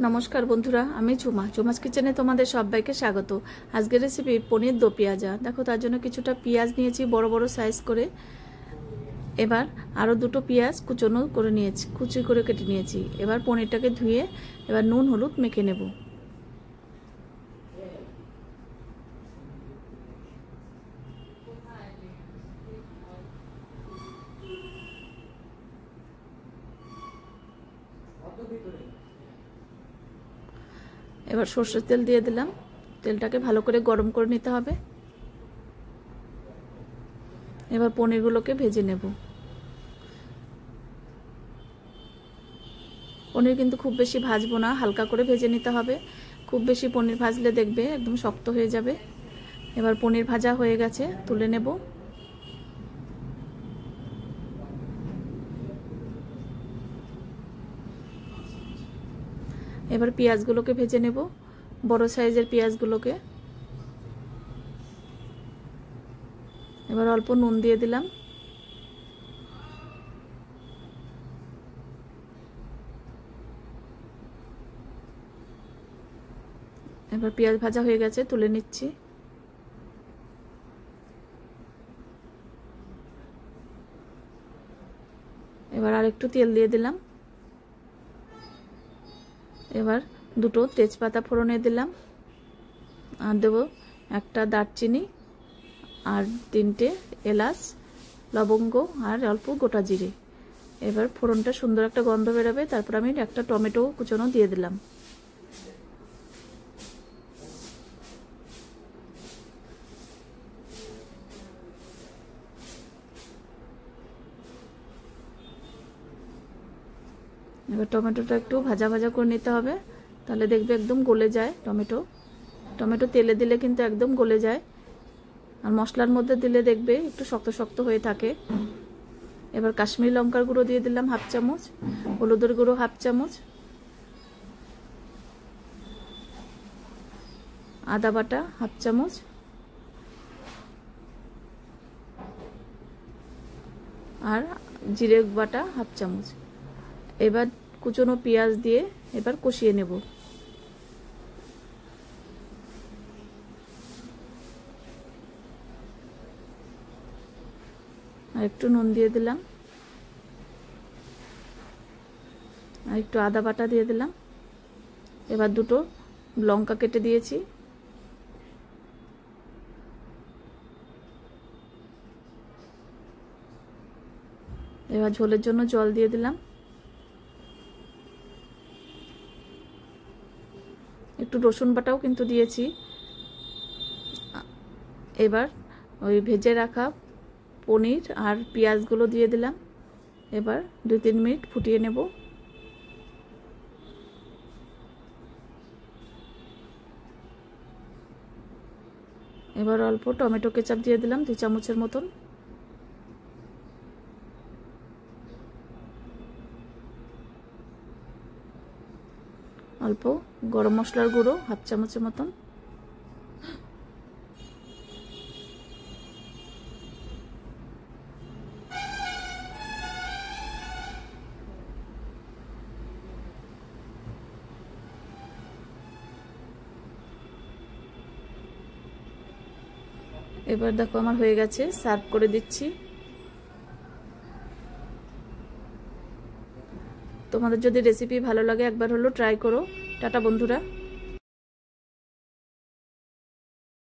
নমস্কার বন্ধুরা, আমি ঝুমাস কিচেনে তোমাদের সবাইকে স্বাগত। আজকের রেসিপি পনির দো পেঁয়াজা। দেখো, তার জন্য কিছুটা পেঁয়াজ নিয়েছি বড় বড় সাইজ করে। এবার আরও দুটো পেঁয়াজ কুচনো করে নিয়েছি, কুচি করে কেটে নিয়েছি। এবার পনিরটাকে ধুয়ে এবার নুন হলুদ মেখে নেব। এবার সরষের তেল দিয়ে দিলাম। তেলটাকে ভালো করে গরম করে নিতে হবে। এবার পনিরগুলোকে ভেজে নেব। পনির কিন্তু খুব বেশি ভাজবো না, হালকা করে ভেজে নিতে হবে। খুব বেশি পনির ভাজলে দেখবে একদম শক্ত হয়ে যাবে। এবার পনির ভাজা হয়ে গেছে, তুলে নেব। এবার পেঁয়াজগুলোকে ভেজে নেব, বড় সাইজের পেঁয়াজগুলোকে। এবার অল্প নুন দিয়ে দিলাম। এবার পেঁয়াজ ভাজা হয়ে গেছে, তুলে নিচ্ছি। এবার আরেকটু তেল দিয়ে দিলাম। এবার দুটো তেজপাতা ফোড়নে দিলাম, আর দেবো একটা দারচিনি আর তিনটে এলাচ, লবঙ্গ আর অল্প গোটা জিরে। এবার ফোড়নটা সুন্দর একটা গন্ধ বেরোবে, তারপর আমি একটা টমেটো কুচনো দিয়ে দিলাম। এবার টমেটোটা একটু ভাজা ভাজা করে নিতে হবে, তাহলে দেখবে একদম গলে যায়। টমেটো তেলে দিলে কিন্তু একদম গলে যায়, আর মশলার মধ্যে দিলে দেখবে একটু শক্ত শক্ত হয়ে থাকে। এবার কাশ্মীরি লঙ্কার গুঁড়ো দিয়ে দিলাম হাফ চামচ, হলুদের গুঁড়ো হাফ চামচ, আদা বাটা হাফ চামচ, আর জিরে বাটা হাফ চামচ। এবার কুচনো পেঁয়াজ দিয়ে এবার কষিয়ে নেব। আর একটু নুন দিয়ে দিলাম, আর একটু আদা বাটা দিয়ে দিলাম। এবার দুটো লঙ্কা কেটে দিয়েছি। এবার ঝোলের জন্য জল দিয়ে দিলাম। একটু রসুন বাটাও কিন্তু দিয়েছি। এবার ওই ভেজে রাখা পনির আর পেঁয়াজগুলো দিয়ে দিলাম। এবার 2-3 মিনিট ফুটিয়ে নেব। এবার অল্প টমেটো কেচাপ দিয়ে দিলাম 2 চামচের মতন। অল্প গরম মশলার গুঁড়ো হাফ চামচের মতন। এবার দেখো আমার হয়ে গেছে, সার্ভ করে দিচ্ছি। তোমাদের যদি রেসিপি ভালো লাগে একবার হলো ট্রাই করো। টাটা বন্ধুরা।